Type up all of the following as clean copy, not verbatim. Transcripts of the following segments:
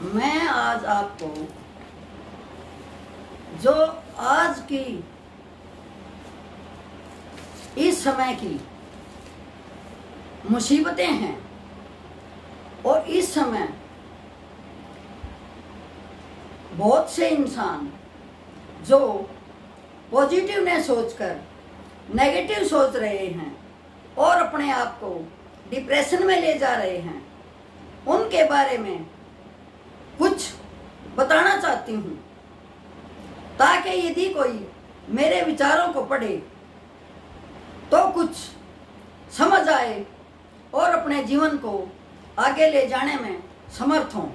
मैं आज आपको जो आज की इस समय की मुसीबतें हैं और इस समय बहुत से इंसान जो पॉजिटिव ने सोचकर नेगेटिव सोच रहे हैं और अपने आप को डिप्रेशन में ले जा रहे हैं, उनके बारे में कुछ बताना चाहती हूँ, ताकि यदि कोई मेरे विचारों को पढ़े तो कुछ समझ आए और अपने जीवन को आगे ले जाने में समर्थ हों।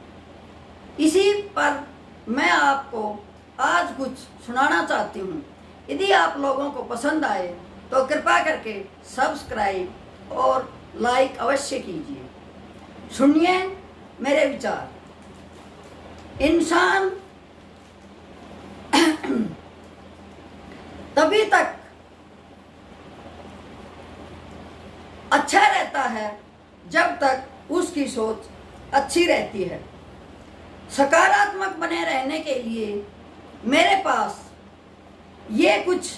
इसी पर मैं आपको आज कुछ सुनाना चाहती हूँ। यदि आप लोगों को पसंद आए तो कृपया करके सब्सक्राइब और लाइक अवश्य कीजिए। सुनिए मेरे विचार। इंसान तभी तक अच्छा रहता है जब तक उसकी सोच अच्छी रहती है। सकारात्मक बने रहने के लिए मेरे पास ये कुछ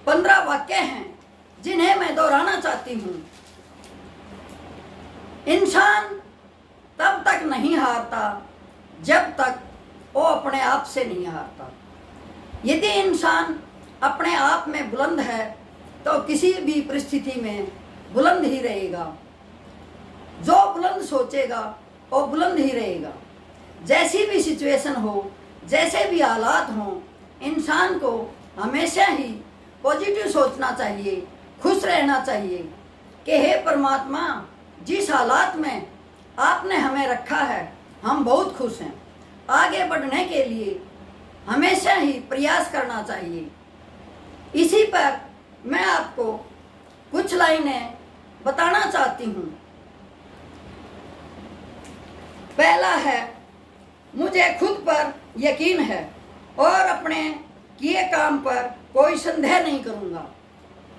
15 वाक्य हैं जिन्हें मैं दोहराना चाहती हूँ। इंसान तब तक नहीं हारता जब तक वो अपने आप से नहीं हारता। यदि इंसान अपने आप में बुलंद है तो किसी भी परिस्थिति में बुलंद ही रहेगा। जो बुलंद सोचेगा वो बुलंद ही रहेगा। जैसी भी सिचुएशन हो, जैसे भी हालात हों, इंसान को हमेशा ही पॉजिटिव सोचना चाहिए, खुश रहना चाहिए कि हे परमात्मा, जिस हालात में आपने हमें रखा है हम बहुत खुश हैं। आगे बढ़ने के लिए हमेशा ही प्रयास करना चाहिए। इसी पर मैं आपको कुछ लाइनें बताना चाहती हूँ। पहला है, मुझे खुद पर यकीन है और अपने किए काम पर कोई संदेह नहीं करूँगा।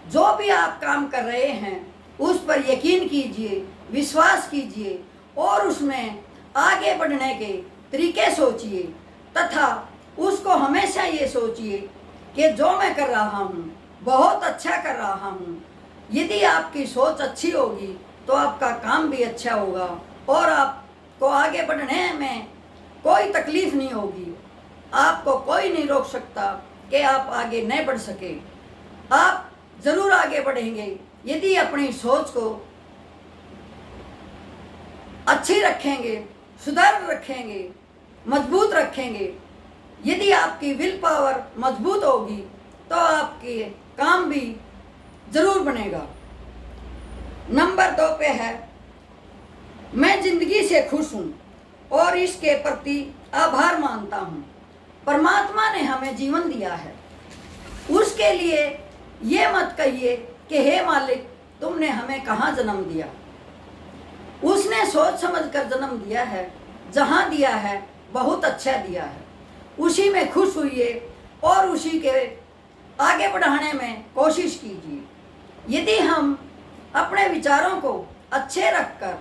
जो भी आप काम कर रहे हैं उस पर यकीन कीजिए, विश्वास कीजिए और उसमें आगे बढ़ने के तरीके सोचिए तथा उसको हमेशा ये सोचिए कि जो मैं कर रहा हूँ बहुत अच्छा कर रहा हूँ। यदि आपकी सोच अच्छी होगी तो आपका काम भी अच्छा होगा और आपको आगे बढ़ने में कोई तकलीफ नहीं होगी। आपको कोई नहीं रोक सकता कि आप आगे नहीं बढ़ सके। आप जरूर आगे बढ़ेंगे यदि अपनी सोच को अच्छी रखेंगे, सुधार रखेंगे, मजबूत रखेंगे। यदि आपकी विल पावर मजबूत होगी तो आपके काम भी जरूर बनेगा। नंबर 2 पे है, मैं जिंदगी से खुश हूँ और इसके प्रति आभार मानता हूँ। परमात्मा ने हमें जीवन दिया है, उसके लिए ये मत कहिए कि हे मालिक तुमने हमें कहाँ जन्म दिया। उसने सोच समझकर जन्म दिया है, जहाँ दिया है बहुत अच्छा दिया है। उसी में खुश होइए और उसी के आगे बढ़ाने में कोशिश कीजिए। यदि हम अपने विचारों को अच्छे रखकर,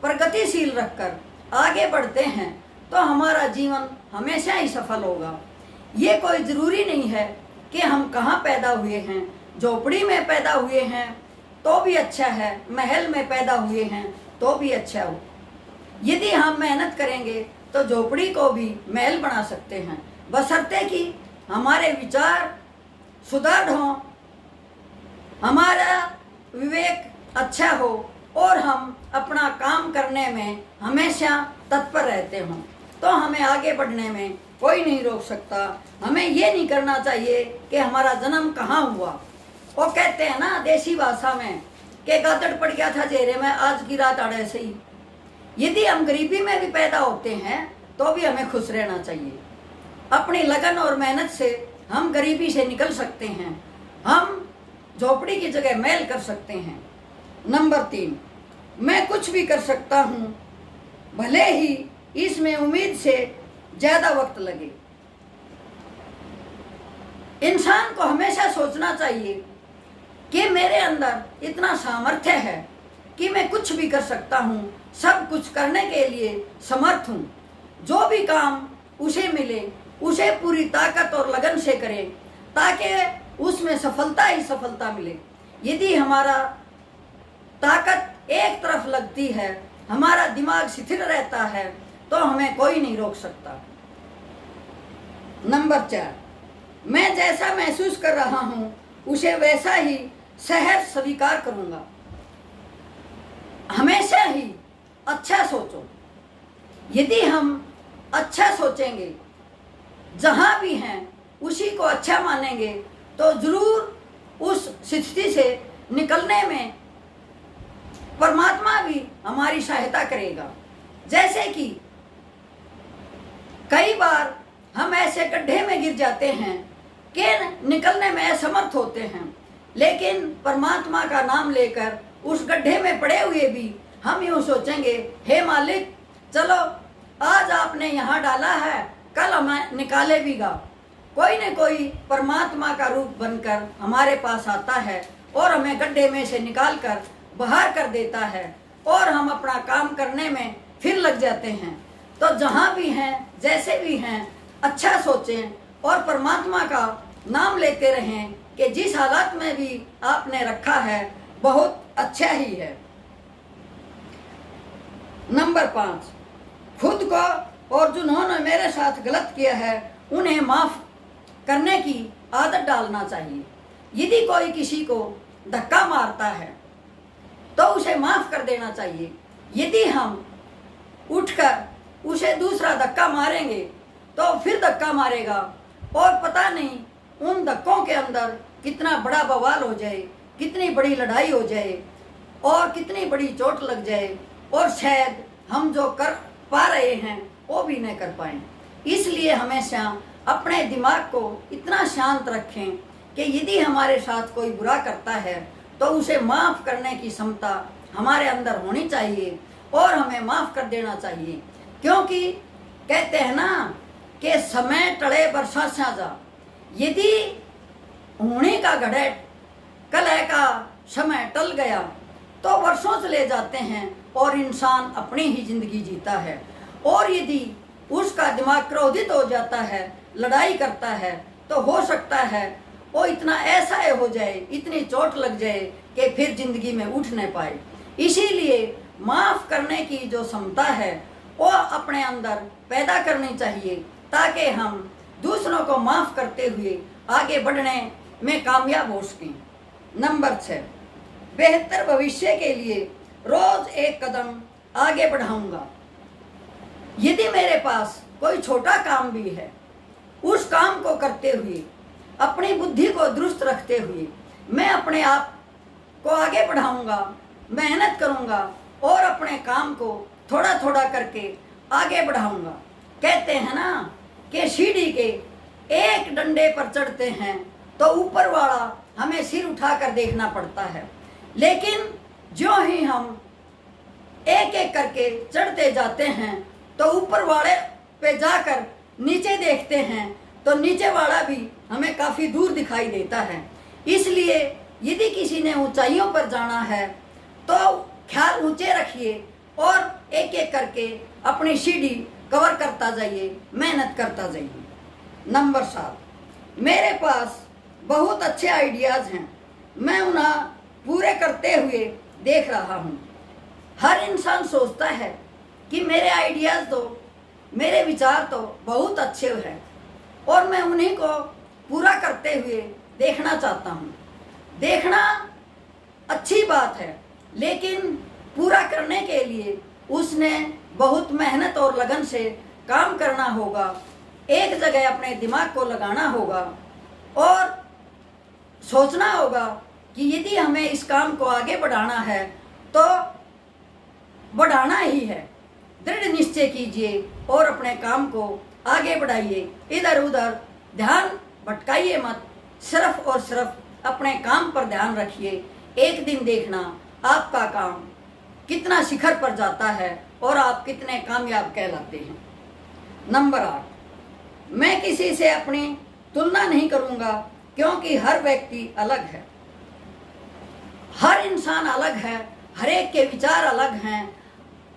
प्रगतिशील रखकर आगे बढ़ते हैं तो हमारा जीवन हमेशा ही सफल होगा। ये कोई ज़रूरी नहीं है कि हम कहाँ पैदा हुए हैं। झोपड़ी में पैदा हुए हैं तो भी अच्छा है, महल में पैदा हुए हैं तो भी अच्छा हो। यदि हम मेहनत करेंगे तो झोपड़ी को भी महल बना सकते हैं, बशर्ते कि हमारे विचार सुदृढ़ हों, हमारा विवेक अच्छा हो और हम अपना काम करने में हमेशा तत्पर रहते हों, तो हमें आगे बढ़ने में कोई नहीं रोक सकता। हमें ये नहीं करना चाहिए कि हमारा जन्म कहाँ हुआ। वो कहते हैं ना देसी भाषा में कि गादड़ पड़ गया था जेरे में, आज की रात आड़े से ही। यदि हम गरीबी में भी पैदा होते हैं तो भी हमें खुश रहना चाहिए। अपनी लगन और मेहनत से हम गरीबी से निकल सकते हैं, हम झोपड़ी की जगह महल कर सकते हैं। नंबर 3, मैं कुछ भी कर सकता हूँ, भले ही इसमें उम्मीद से ज्यादा वक्त लगे। इंसान को हमेशा सोचना चाहिए कि मेरे अंदर इतना सामर्थ्य है कि मैं कुछ भी कर सकता हूँ, सब कुछ करने के लिए समर्थ हूँ। जो भी काम उसे मिले उसे पूरी ताकत और लगन से करे, ताकि उसमें सफलता ही सफलता मिले। यदि हमारा ताकत एक तरफ लगती है, हमारा दिमाग शिथिल रहता है, तो हमें कोई नहीं रोक सकता। नंबर 4, मैं जैसा महसूस कर रहा हूं उसे वैसा ही सहज स्वीकार करूंगा। हमेशा ही अच्छा सोचो। यदि हम अच्छा सोचेंगे, जहां भी हैं उसी को अच्छा मानेंगे, तो जरूर उस स्थिति से निकलने में परमात्मा भी हमारी सहायता करेगा। जैसे कि कई बार हम ऐसे गड्ढे में गिर जाते हैं कि निकलने में असमर्थ होते हैं, लेकिन परमात्मा का नाम लेकर उस गड्ढे में पड़े हुए भी हम यूँ सोचेंगे, हे मालिक चलो आज आपने यहाँ डाला है, कल हमें निकाले भीगा। कोई न कोई परमात्मा का रूप बनकर हमारे पास आता है और हमें गड्ढे में से निकाल कर बाहर कर देता है और हम अपना काम करने में फिर लग जाते हैं। तो जहाँ भी हैं, जैसे भी हैं, अच्छा सोचें और परमात्मा का नाम लेते रहें कि जिस हालात में भी आपने रखा है बहुत अच्छा ही है। नंबर 5, खुद को और जिन्होंने मेरे साथ गलत किया है उन्हें माफ करने की आदत डालना चाहिए। यदि कोई किसी को धक्का मारता है तो उसे माफ कर देना चाहिए। यदि हम उठकर उसे दूसरा धक्का मारेंगे तो फिर धक्का मारेगा और पता नहीं उन धक्कों के अंदर कितना बड़ा बवाल हो जाए, कितनी बड़ी लड़ाई हो जाए और कितनी बड़ी चोट लग जाए, और शायद हम जो कर पा रहे हैं वो भी नहीं कर पाए। इसलिए हमेशा अपने दिमाग को इतना शांत रखें कि यदि हमारे साथ कोई बुरा करता है तो उसे माफ़ करने की क्षमता हमारे अंदर होनी चाहिए और हमें माफ़ कर देना चाहिए। क्योंकि कहते हैं ना कि समय टले बरसा जा, यदि होने का घड़े कलह का समय टल गया तो वर्षों चले जाते हैं और इंसान अपनी ही जिंदगी जीता है। और यदि उसका दिमाग क्रोधित हो जाता है, लड़ाई करता है, तो हो सकता है वो इतना ऐसा हो जाए, इतनी चोट लग जाए कि फिर जिंदगी में उठ नहीं पाए। इसीलिए माफ़ करने की जो क्षमता है वो अपने अंदर पैदा करनी चाहिए, ताकि हम दूसरों को माफ़ करते हुए आगे बढ़ने में कामयाब हो सकें। नंबर 6, बेहतर भविष्य के लिए रोज एक कदम आगे बढ़ाऊंगा। यदि मेरे पास कोई छोटा काम भी है, उस काम को करते हुए अपनी बुद्धि को दुरुस्त रखते हुए मैं अपने आप को आगे बढ़ाऊंगा, मेहनत करूंगा और अपने काम को थोड़ा थोड़ा करके आगे बढ़ाऊंगा। कहते हैं ना कि सीढ़ी के एक डंडे पर चढ़ते हैं तो ऊपर वाला हमें सिर उठाकर देखना पड़ता है, लेकिन जो ही हम एक एक करके चढ़ते जाते हैं तो ऊपर वाले पे जाकर नीचे देखते हैं तो नीचे वाला भी हमें काफ़ी दूर दिखाई देता है। इसलिए यदि किसी ने ऊंचाइयों पर जाना है तो ख्याल ऊंचे रखिए और एक एक करके अपनी सीढ़ी कवर करता जाइए, मेहनत करता जाइए। नंबर 7, मेरे पास बहुत अच्छे आइडियाज़ हैं, मैं उन्हें पूरे करते हुए देख रहा हूँ। हर इंसान सोचता है कि मेरे आइडियाज़ तो, मेरे विचार तो बहुत अच्छे हैं और मैं उन्हीं को पूरा करते हुए देखना चाहता हूँ। देखना अच्छी बात है, लेकिन पूरा करने के लिए उसने बहुत मेहनत और लगन से काम करना होगा, एक जगह अपने दिमाग को लगाना होगा और सोचना होगा कि यदि हमें इस काम को आगे बढ़ाना है तो बढ़ाना ही है। दृढ़ निश्चय कीजिए और अपने काम को आगे बढ़ाइए, इधर उधर ध्यान भटकाइए मत, सिर्फ और सिर्फ अपने काम पर ध्यान रखिए। एक दिन देखना आपका काम कितना शिखर पर जाता है और आप कितने कामयाब कहलाते हैं। नंबर 8, मैं किसी से अपनी तुलना नहीं करूंगा, क्योंकि हर व्यक्ति अलग है, हर इंसान अलग है, हर एक के विचार अलग हैं।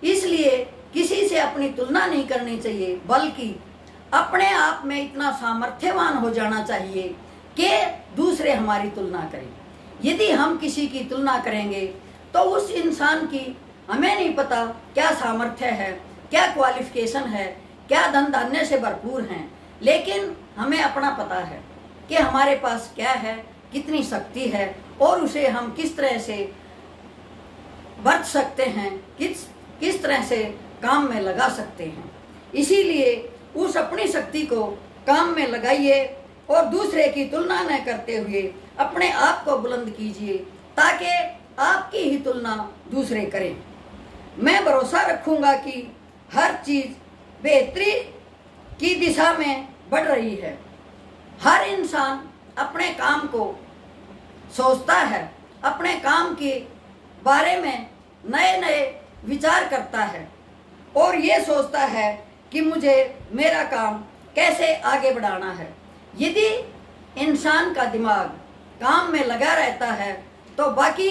इसलिए किसी से से अपनी तुलना नहीं करनी चाहिए, बल्कि अपने आप में इतना सामर्थ्यवान हो जाना चाहिए कि दूसरे हमारी तुलना करें। यदि हम किसी की तुलना करेंगे तो उस इंसान की हमें नहीं पता क्या सामर्थ्य है, क्या क्वालिफिकेशन है, क्या धन धान्य से भरपूर हैं, लेकिन हमें अपना पता है कि हमारे पास क्या है, कितनी शक्ति है और उसे हम किस तरह से बरत सकते हैं, किस तरह से काम में लगा सकते हैं। इसीलिए उस अपनी शक्ति को काम में लगाइए और दूसरे की तुलना न करते हुए अपने आप को बुलंद कीजिए, ताकि आपकी ही तुलना दूसरे करें। मैं भरोसा रखूंगा कि हर चीज बेहतरी की दिशा में बढ़ रही है। हर इंसान अपने काम को सोचता है, अपने काम के बारे में नए नए विचार करता है और ये सोचता है कि मुझे मेरा काम कैसे आगे बढ़ाना है। यदि इंसान का दिमाग काम में लगा रहता है तो बाकी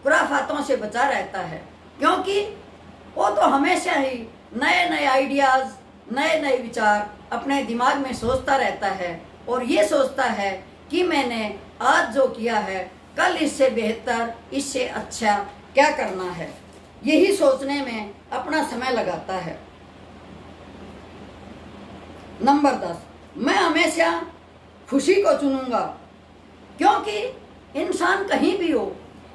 खुराफातों से बचा रहता है, क्योंकि वो तो हमेशा ही नए नए आइडियाज़, नए नए विचार अपने दिमाग में सोचता रहता है और ये सोचता है कि मैंने आज जो किया है कल इससे बेहतर, इससे अच्छा क्या करना है। यही सोचने में अपना समय लगाता है। नंबर 10, मैं हमेशा खुशी को चुनूंगा, क्योंकि इंसान कहीं भी हो,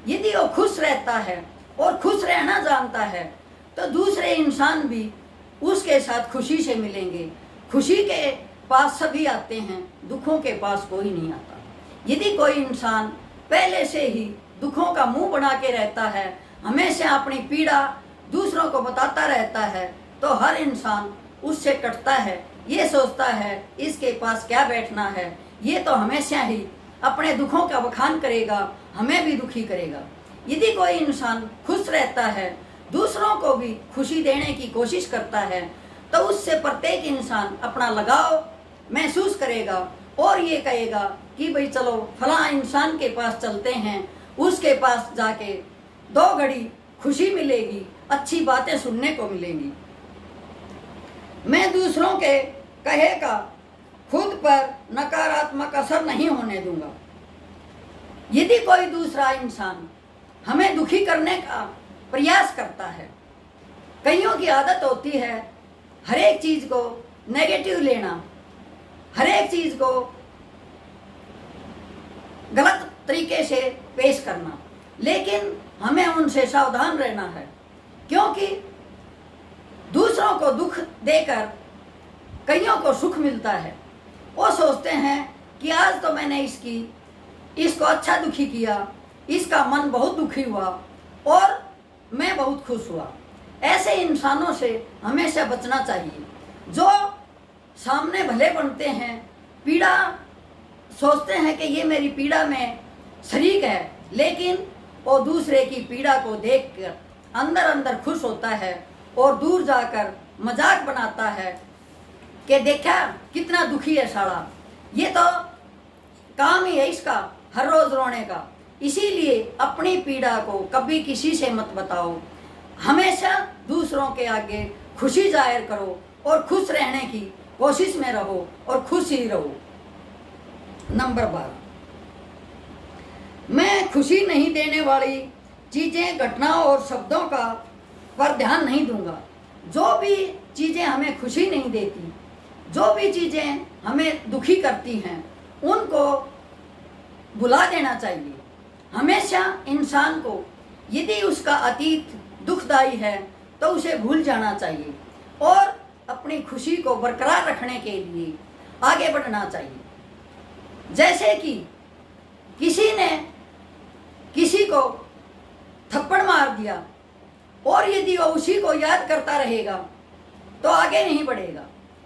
यदि वो खुश रहता है और खुश रहना जानता है तो दूसरे इंसान भी उसके साथ खुशी से मिलेंगे। खुशी के पास सभी आते हैं, दुखों के पास कोई नहीं आता। यदि कोई इंसान पहले से ही दुखों का मुंह बना के रहता है, हमेशा अपनी पीड़ा दूसरों को बताता रहता है, तो हर इंसान उससे कटता है, ये सोचता है इसके पास क्या बैठना है, ये तो हमेशा ही अपने दुखों का बखान करेगा, हमें भी दुखी करेगा। यदि कोई इंसान खुश रहता है, दूसरों को भी खुशी देने की कोशिश करता है, तो उससे प्रत्येक इंसान अपना लगाव महसूस करेगा और ये कहेगा कि भाई चलो फलां इंसान के पास चलते हैं, उसके पास जाके 2 घड़ी खुशी मिलेगी, अच्छी बातें सुनने को मिलेंगी। मैं दूसरों के कहे का खुद पर नकारात्मक असर नहीं होने दूंगा। यदि कोई दूसरा इंसान हमें दुखी करने का प्रयास करता है, कईयों की आदत होती है हर एक चीज को नेगेटिव लेना, हर एक चीज को गलत तरीके से पेश करना, लेकिन हमें उनसे सावधान रहना है, क्योंकि दूसरों को दुख देकर कईयों को सुख मिलता है। वो सोचते हैं कि आज तो मैंने इसको अच्छा दुखी किया, इसका मन बहुत दुखी हुआ और मैं बहुत खुश हुआ। ऐसे इंसानों से हमेशा बचना चाहिए, जो सामने भले बनते हैं, पीड़ा सोचते हैं कि ये मेरी पीड़ा में शरीक है, लेकिन वो दूसरे की पीड़ा को देखकर अंदर अंदर खुश होता है और दूर जाकर मजाक बनाता है कि देखा कितना दुखी है साला, ये तो काम ही है इसका हर रोज रोने का। इसीलिए अपनी पीड़ा को कभी किसी से मत बताओ, हमेशा दूसरों के आगे खुशी जाहिर करो और खुश रहने की कोशिश में रहो और खुश ही रहो। नंबर 12, मैं खुशी नहीं देने वाली चीजें, घटनाओं और शब्दों का पर ध्यान नहीं दूंगा। जो भी चीजें हमें खुशी नहीं देती, जो भी चीजें हमें दुखी करती हैं, उनको भुला देना चाहिए। हमेशा इंसान को यदि उसका अतीत दुखदाई है तो उसे भूल जाना चाहिए और अपनी खुशी को बरकरार रखने के लिए आगे बढ़ना चाहिए। जैसे कि किसी ने किसी को थप्पड़ मार दिया और यदि वो उसी को याद करता रहेगा तो आगे नहीं बढ़ेगा।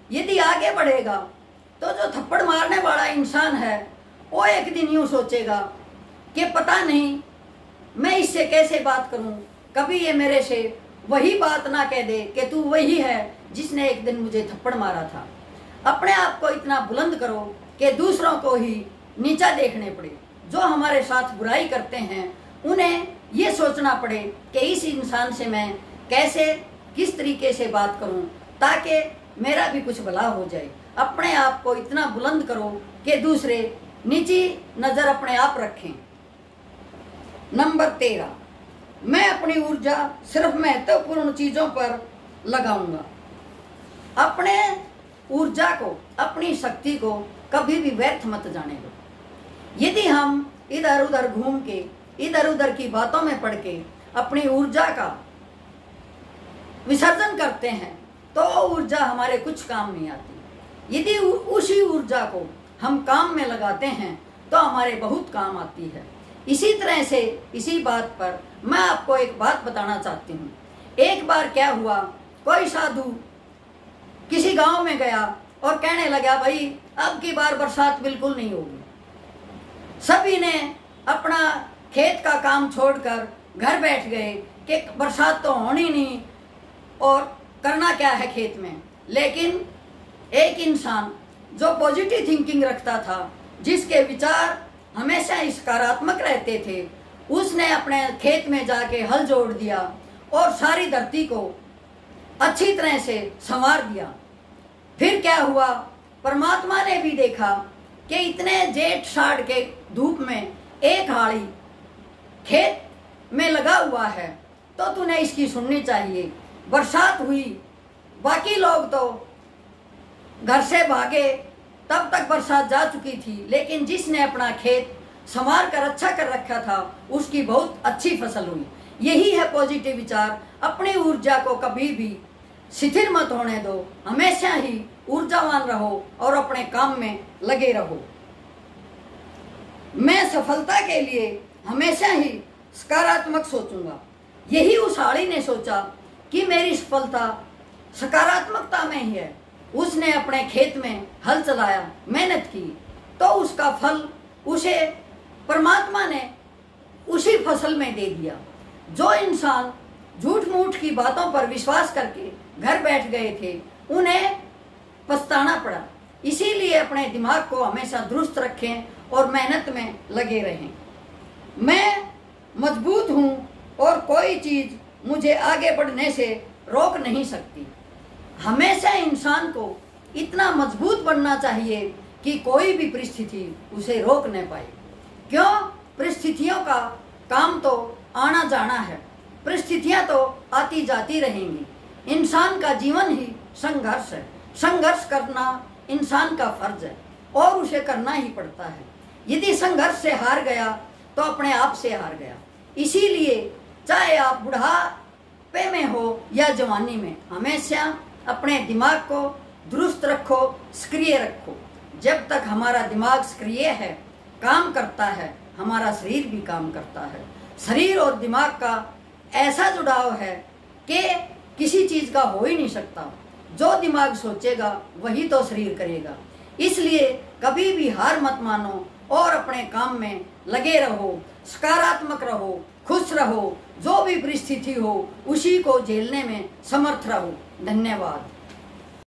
यदि आगे बढ़ेगा तो जो थप्पड़ मारने वाला इंसान है वो एक दिन यूं सोचेगा कि पता नहीं मैं इससे कैसे बात करूं, कभी ये मेरे से वही बात ना कह दे कि तू वही है जिसने एक दिन मुझे थप्पड़ मारा था। अपने आप को इतना बुलंद करो कि दूसरों को ही नीचा देखने पड़े। जो हमारे साथ बुराई करते हैं उन्हें ये सोचना पड़े कि इस इंसान से मैं कैसे किस तरीके से बात करूं ताकि मेरा भी कुछ भला हो जाए। अपने आप को इतना बुलंद करो कि दूसरे नीची नजर अपने आप रखें। नंबर 13, मैं अपनी ऊर्जा सिर्फ महत्वपूर्ण चीजों पर लगाऊंगा। अपने ऊर्जा को, अपनी शक्ति को कभी भी व्यर्थ मत जाने दो। यदि हम इधर उधर घूम के, इधर उधर की बातों में पड़ के अपनी ऊर्जा का विसर्जन करते हैं तो ऊर्जा हमारे कुछ काम नहीं आती। यदि उसी ऊर्जा को हम काम में लगाते हैं तो हमारे बहुत काम आती है। इसी तरह से इसी बात पर मैं आपको एक बात बताना चाहती हूँ। एक बार क्या हुआ, कोई साधु किसी गांव में गया और कहने लगा, भाई अब की बार बरसात बिल्कुल नहीं होगी। सभी ने अपना खेत का काम छोड़कर घर बैठ गए कि बरसात तो होनी नहीं और करना क्या है खेत में। लेकिन एक इंसान जो पॉजिटिव थिंकिंग रखता था, जिसके विचार हमेशा सकारात्मक रहते थे, उसने अपने खेत में जाके हल जोड़ दिया और सारी धरती को अच्छी तरह से संवार दिया। फिर क्या हुआ, परमात्मा ने भी देखा कि इतने जेठ साढ़ के धूप में एक हाड़ी खेत में लगा हुआ है तो तूने इसकी सुननी चाहिए। बरसात हुई, बाकी लोग तो घर से भागे, तब तक बरसात जा चुकी थी, लेकिन जिसने अपना खेत संवार कर अच्छा कर रखा था उसकी बहुत अच्छी फसल हुई। यही है पॉजिटिव विचार। अपनी ऊर्जा को कभी भी शिथिल मत होने दो, हमेशा ही ऊर्जावान रहो और अपने काम में लगे रहो। मैं सफलता के लिए हमेशा ही सकारात्मक सोचूंगा। यही उस हाड़ी ने सोचा कि मेरी सफलता सकारात्मकता में ही है। उसने अपने खेत में हल चलाया, मेहनत की, तो उसका फल उसे परमात्मा ने उसी फसल में दे दिया। जो इंसान झूठ मूठ की बातों पर विश्वास करके घर बैठ गए थे, उन्हें पछताना पड़ा। इसीलिए अपने दिमाग को हमेशा दुरुस्त रखें और मेहनत में लगे रहें। मैं मजबूत हूँ और कोई चीज मुझे आगे बढ़ने से रोक नहीं सकती। हमेशा इंसान को इतना मजबूत बनना चाहिए कि कोई भी परिस्थिति उसे रोक न पाए। क्यों? परिस्थितियों का काम तो आना जाना है, परिस्थितियां तो आती जाती रहेंगी। इंसान का जीवन ही संघर्ष है। संघर्ष करना इंसान का फर्ज है और उसे करना ही पड़ता है। यदि संघर्ष से हार गया तो अपने आप से हार गया। इसीलिए चाहे आप बुढ़ापे में हो या जवानी में, हमेशा अपने दिमाग को दुरुस्त रखो, सक्रिय रखो। जब तक हमारा दिमाग सक्रिय है, काम करता है, हमारा शरीर भी काम करता है। शरीर और दिमाग का ऐसा जुड़ाव है कि किसी चीज का हो ही नहीं सकता। जो दिमाग सोचेगा वही तो शरीर करेगा। इसलिए कभी भी हार मत मानो और अपने काम में लगे रहो, सकारात्मक रहो, खुश रहो। जो भी परिस्थिति हो उसी को झेलने में समर्थ रहो। धन्यवाद।